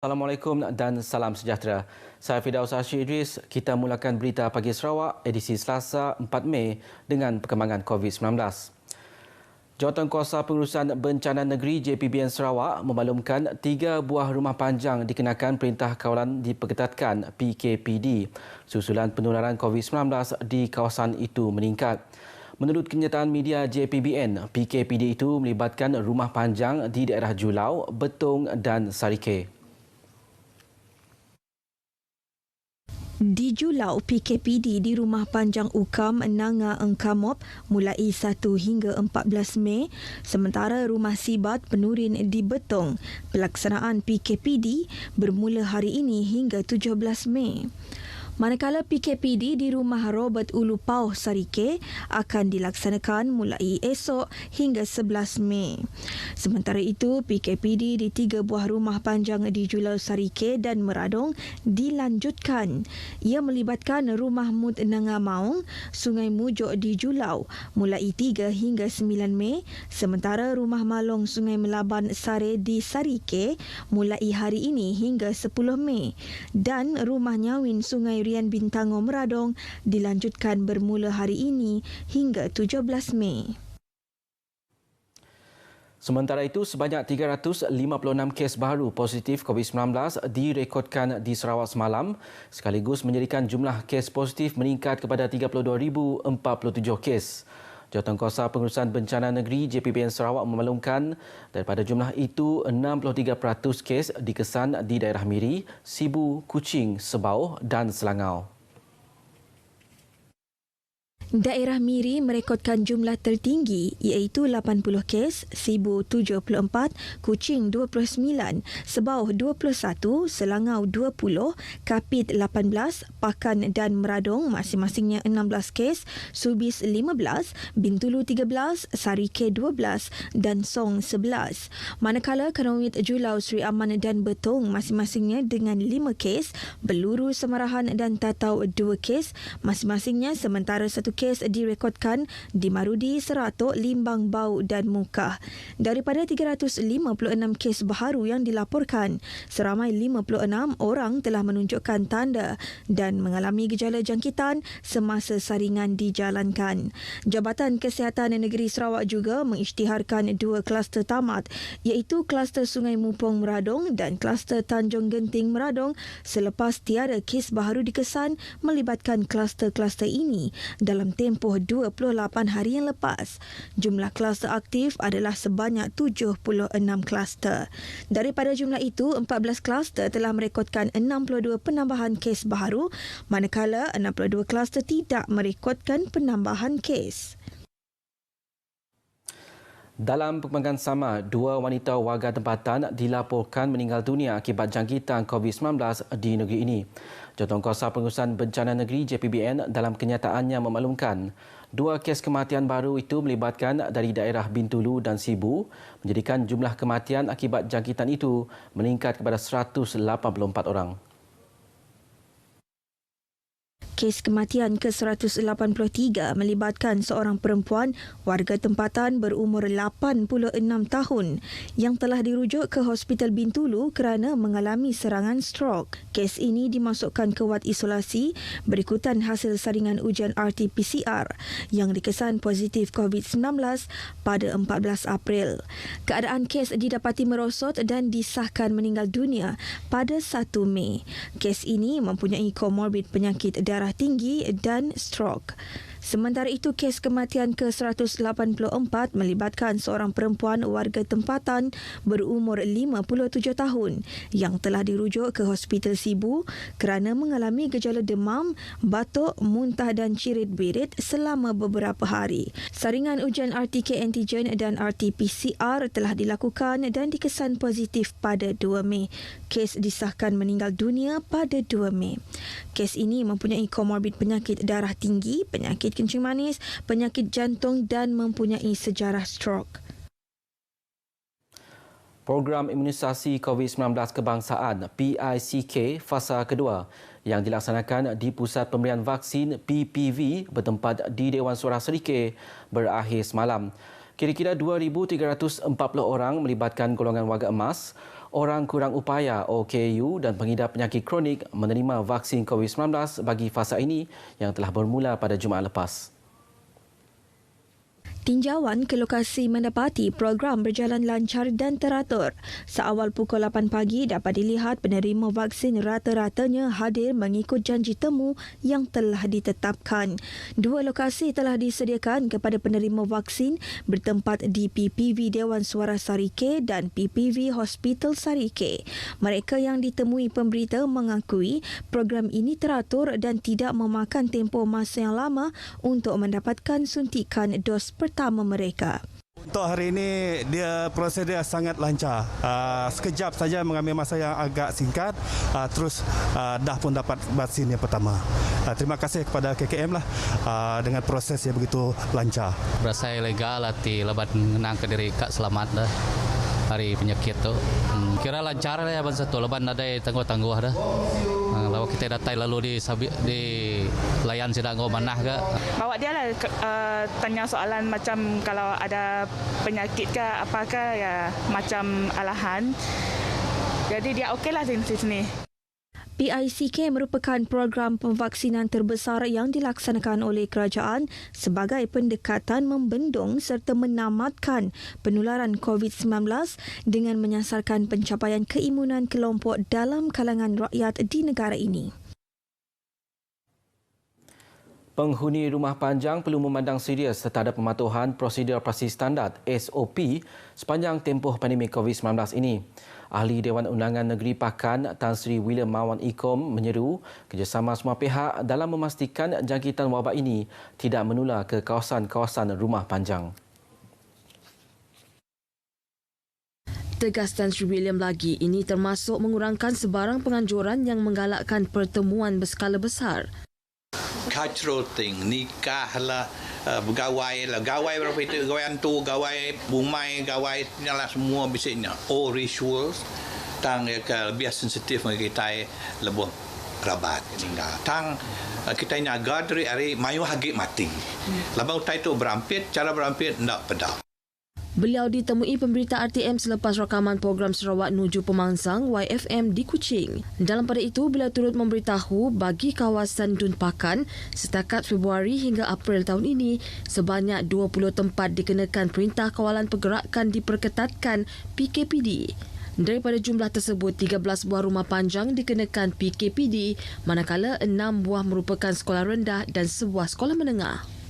Assalamualaikum dan salam sejahtera. Saya Firdaus Arsyid Idris. Kita mulakan berita pagi Sarawak edisi Selasa 4 Mei dengan perkembangan COVID-19. Jawatankuasa Pengurusan Bencana Negeri JPBN Sarawak memaklumkan 3 buah rumah panjang dikenakan Perintah Kawalan diperketatkan PKPD susulan penularan COVID-19 di kawasan itu meningkat. Menurut kenyataan media JPBN, PKPD itu melibatkan rumah panjang di daerah Julau, Betong dan Sarike. Di Julau, PKPD di Rumah Panjang Ukam Nanga Engkamop mulai 1 hingga 14 Mei, sementara Rumah Sibat Penurin di Betong. Pelaksanaan PKPD bermula hari ini hingga 17 Mei. Manakala PKPD di Rumah Robert Ulu Pauh Sarike akan dilaksanakan mulai esok hingga 11 Mei. Sementara itu, PKPD di 3 buah rumah panjang di Julau Sarike dan Meradong dilanjutkan. Ia melibatkan Rumah Mut Nanga Maung, Sungai Mujuk di Julau mulai 3 hingga 9 Mei, sementara Rumah Malong Sungai Melaban Sare di Sarike mulai hari ini hingga 10 Mei dan Rumah Nyawin Sungai Rian Bintango Meradong dilanjutkan bermula hari ini hingga 17 Mei. Sementara itu, sebanyak 356 kes baru positif COVID-19 direkodkan di Sarawak semalam, sekaligus menjadikan jumlah kes positif meningkat kepada 32,047 kes. Jawatankuasa Pengurusan Bencana Negeri JPBN Sarawak memaklumkan daripada jumlah itu 63% kes dikesan di daerah Miri, Sibu, Kuching, Sebauh dan Selangau. Daerah Miri merekodkan jumlah tertinggi iaitu 80 kes, Sibu 74, Kuching 29, Sebauh 21, Selangau 20, Kapit 18, Pakan dan Meradong masing-masingnya 16 kes, Subis 15, Bintulu 13, Sarike 12 dan Song 11. Manakala Kanawit Julau Sri Aman dan Betong masing-masingnya dengan 5 kes, Beluru Semarahan dan Tatau 2 kes masing-masingnya, sementara 1 kes direkodkan di Marudi, Seratok, Limbang, Bau dan Mukah. Daripada 356 kes baharu yang dilaporkan, seramai 56 orang telah menunjukkan tanda dan mengalami gejala jangkitan semasa saringan dijalankan. Jabatan Kesihatan Negeri Sarawak juga mengisytiharkan 2 kluster tamat iaitu kluster Sungai Mupong Meradong dan kluster Tanjung Genting Meradong selepas tiada kes baharu dikesan melibatkan kluster-kluster ini dalam tempoh 28 hari yang lepas. Jumlah kluster aktif adalah sebanyak 76 kluster. Daripada jumlah itu, 14 kluster telah merekodkan 62 penambahan kes baharu, manakala 62 kluster tidak merekodkan penambahan kes. Dalam perkembangan sama, 2 wanita warga tempatan dilaporkan meninggal dunia akibat jangkitan COVID-19 di negeri ini. Jawatankuasa Pengurusan Bencana Negeri JPBN dalam kenyataannya memaklumkan 2 kes kematian baru itu melibatkan dari daerah Bintulu dan Sibu, menjadikan jumlah kematian akibat jangkitan itu meningkat kepada 184 orang. Kes kematian ke-183 melibatkan seorang perempuan warga tempatan berumur 86 tahun yang telah dirujuk ke Hospital Bintulu kerana mengalami serangan strok. Kes ini dimasukkan ke wad isolasi berikutan hasil saringan ujian RT-PCR yang dikesan positif COVID-19 pada 14 April. Keadaan kes didapati merosot dan disahkan meninggal dunia pada 1 Mei. Kes ini mempunyai komorbid penyakit darah tinggi dan stroke. Sementara itu, kes kematian ke-184 melibatkan seorang perempuan warga tempatan berumur 57 tahun yang telah dirujuk ke Hospital Sibu kerana mengalami gejala demam, batuk, muntah dan cirit-birit selama beberapa hari. Saringan ujian RTK antigen dan RT-PCR telah dilakukan dan dikesan positif pada 2 Mei. Kes disahkan meninggal dunia pada 2 Mei. Kes ini mempunyai komorbid penyakit darah tinggi, penyakit kencing manis, penyakit jantung dan mempunyai sejarah stroke. Program Imunisasi COVID-19 Kebangsaan PICK fasa kedua yang dilaksanakan di Pusat Pemberian Vaksin PPV bertempat di Dewan Suara Serikir berakhir semalam. Kira-kira 2,340 orang melibatkan golongan warga emas, orang kurang upaya OKU dan pengidap penyakit kronik menerima vaksin COVID-19 bagi fasa ini yang telah bermula pada Jumaat lepas. Tinjauan ke lokasi mendapati program berjalan lancar dan teratur. Seawal pukul 8 pagi dapat dilihat penerima vaksin rata-ratanya hadir mengikut janji temu yang telah ditetapkan. 2 lokasi telah disediakan kepada penerima vaksin bertempat di PPV Dewan Suara Sarike dan PPV Hospital Sarike. Mereka yang ditemui pemberita mengakui program ini teratur dan tidak memakan tempoh masa yang lama untuk mendapatkan suntikan dos pertama mereka. Untuk hari ini, proses dia sangat lancar. Sekejap saja mengambil masa yang agak singkat, terus dah pun dapat vaksin yang pertama. Terima kasih kepada KKM lah dengan proses yang begitu lancar. Berasa legal hati lebat mengenang ke diri kak selamat dah hari penyakit tu. Kira lancar lah ya bangsa tu leban ada tangguh-tangguh dah. Lalu kita datai lalu di layan sidang manah ke. Bawa dia lah tanya soalan macam kalau ada penyakit ke apakah ya macam alahan. Jadi dia okey lah di sini. PICK merupakan program pemvaksinan terbesar yang dilaksanakan oleh kerajaan sebagai pendekatan membendung serta menamatkan penularan COVID-19 dengan menyasarkan pencapaian keimunan kelompok dalam kalangan rakyat di negara ini. Penghuni rumah panjang perlu memandang serius serta ada pematuhan prosedur operasi standard SOP sepanjang tempoh pandemik COVID-19 ini. Ahli Dewan Undangan Negeri Pakan Tan Sri William Mawan Ikom menyeru kerjasama semua pihak dalam memastikan jangkitan wabak ini tidak menular ke kawasan-kawasan rumah panjang. Tegas Tan Sri William lagi, ini termasuk mengurangkan sebarang penganjuran yang menggalakkan pertemuan berskala besar. Cultural thing, nikah lah, gawai lah, gawai berapa itu, gawai antu, gawai bumai, gawai lah semua bisiknya. All rituals, tang lebih sensitif kita lebih kerabat tinggal. Tang kita nyaga dari hari mayu hagi mati. Labang utai itu berampit, cara berampit tidak pedang. Beliau ditemui pemberita RTM selepas rakaman program Sarawak Nuju Pemangsang YFM di Kuching. Dalam pada itu, beliau turut memberitahu bagi kawasan Dun Pakan setakat Februari hingga April tahun ini, sebanyak 20 tempat dikenakan perintah kawalan pergerakan diperketatkan PKPD. Daripada jumlah tersebut, 13 buah rumah panjang dikenakan PKPD, manakala 6 buah merupakan sekolah rendah dan sebuah sekolah menengah.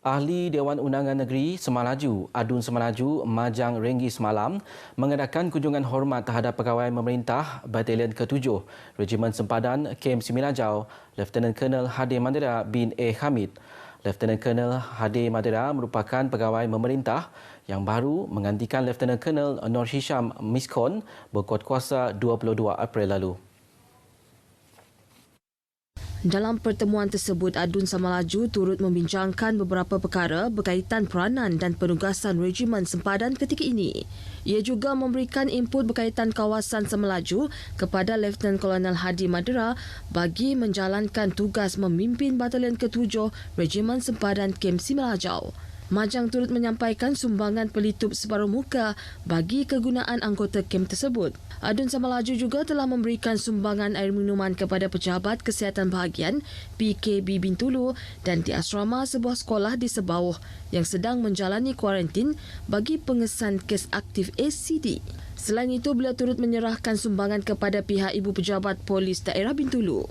Ahli Dewan Undangan Negeri Semalaju, Adun Semalaju, Majang Renggi semalam mengadakan kunjungan hormat terhadap pegawai pemerintah Batalion ke-7 Regimen Sempadan KM Seminajau, Lieutenant Colonel Hadi Madera bin A. Hamid. Lieutenant Colonel Hadi Madera merupakan pegawai pemerintah yang baru menggantikan Lieutenant Colonel Nur Hisham Miskon berkuat kuasa 22 April lalu. Dalam pertemuan tersebut, Adun Semalaju turut membincangkan beberapa perkara berkaitan peranan dan penugasan Regimen Sempadan ketika ini. Ia juga memberikan input berkaitan kawasan Semalaju kepada Lieutenant Colonel Hadi Madera bagi menjalankan tugas memimpin Batalion ke-7 Regimen Sempadan KM Semalajau. Majang turut menyampaikan sumbangan pelitup separuh muka bagi kegunaan anggota KEM tersebut. Adun Semalaju juga telah memberikan sumbangan air minuman kepada pejabat kesihatan bahagian PKB Bintulu dan di asrama sebuah sekolah di Sebauh yang sedang menjalani kuarantin bagi pengesan kes aktif ACD. Selain itu, beliau turut menyerahkan sumbangan kepada pihak Ibu Pejabat Polis Daerah Bintulu.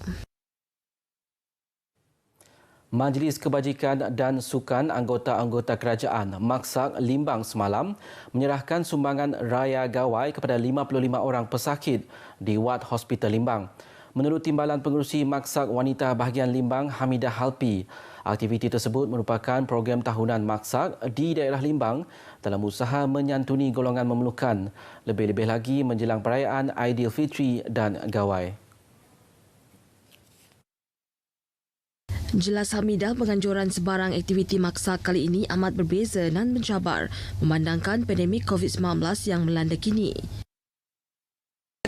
Majlis Kebajikan dan Sukan anggota-anggota kerajaan Maksak Limbang semalam menyerahkan sumbangan raya gawai kepada 55 orang pesakit di Wad Hospital Limbang. Menurut Timbalan Pengerusi Maksak Wanita Bahagian Limbang Hamidah Halpi, aktiviti tersebut merupakan program tahunan Maksak di daerah Limbang dalam usaha menyantuni golongan memerlukan, lebih-lebih lagi menjelang perayaan Aidilfitri dan Gawai. Jelas Hamidah, penganjuran sebarang aktiviti maksa kali ini amat berbeza dan mencabar memandangkan pandemik COVID-19 yang melanda kini.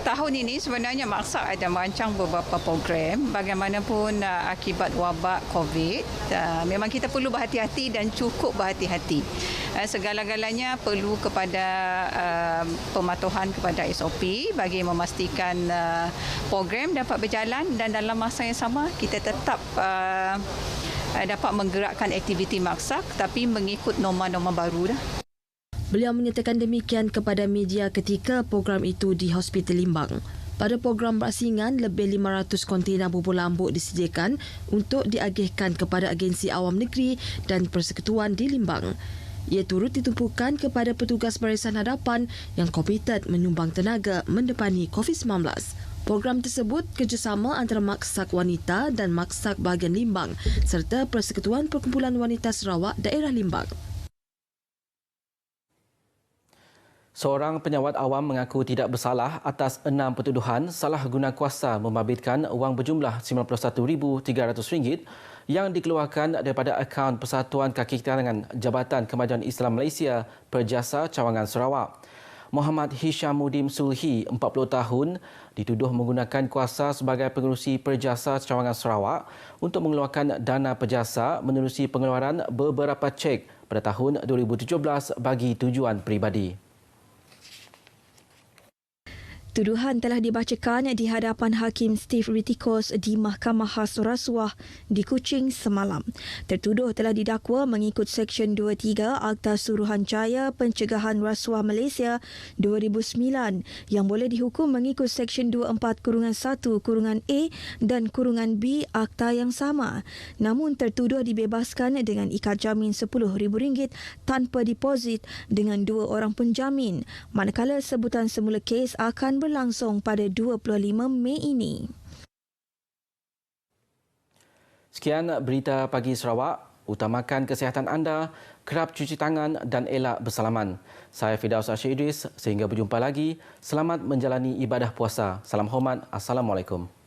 tahun ini sebenarnya Maksak ada merancang beberapa program. Bagaimanapun akibat wabak COVID, memang kita perlu berhati-hati dan cukup berhati-hati. Segala-galanya perlu kepada pematuhan kepada SOP bagi memastikan program dapat berjalan dan dalam masa yang sama kita tetap dapat menggerakkan aktiviti Maksak tapi mengikut norma-norma baru dah. Beliau menyatakan demikian kepada media ketika program itu di Hospital Limbang. Pada program berasingan, lebih 500 kontena bubur lambuk disediakan untuk diagihkan kepada agensi awam negeri dan persekutuan di Limbang. Ia turut ditumpukan kepada petugas barisan hadapan yang komited menyumbang tenaga mendepani COVID-19. Program tersebut kerjasama antara Maksak Wanita dan Maksak Bahagian Limbang serta Persekutuan Perkumpulan Wanita Sarawak Daerah Limbang. Seorang penyawat awam mengaku tidak bersalah atas 6 pertuduhan salah guna kuasa membabitkan wang berjumlah RM91,300 yang dikeluarkan daripada akaun Persatuan Kaki Tangan Jabatan Kemajuan Islam Malaysia Perjasa Cawangan Sarawak. Muhammad Hishamuddin Sulhi, 40 tahun, dituduh menggunakan kuasa sebagai pengerusi Perjasa Cawangan Sarawak untuk mengeluarkan dana perjasa menerusi pengeluaran beberapa cek pada tahun 2017 bagi tujuan peribadi. Tuduhan telah dibacakan di hadapan Hakim Steve Ritikos di Mahkamah Khas Rasuah di Kuching semalam. Tertuduh telah didakwa mengikut Seksyen 23 Akta Suruhanjaya Pencegahan Rasuah Malaysia 2009 yang boleh dihukum mengikut Seksyen 24-1-A dan -B Akta yang sama. Namun tertuduh dibebaskan dengan ikat jamin RM10,000 tanpa deposit dengan 2 orang penjamin, manakala sebutan semula kes akan berlangsung pada 25 Mei ini. Sekian berita pagi Sarawak. Utamakan kesihatan anda, kerap cuci tangan dan elak bersalaman. Saya Firdaus Asyid Idris. Sehingga berjumpa lagi. Selamat menjalani ibadah puasa. Salam hormat. Assalamualaikum.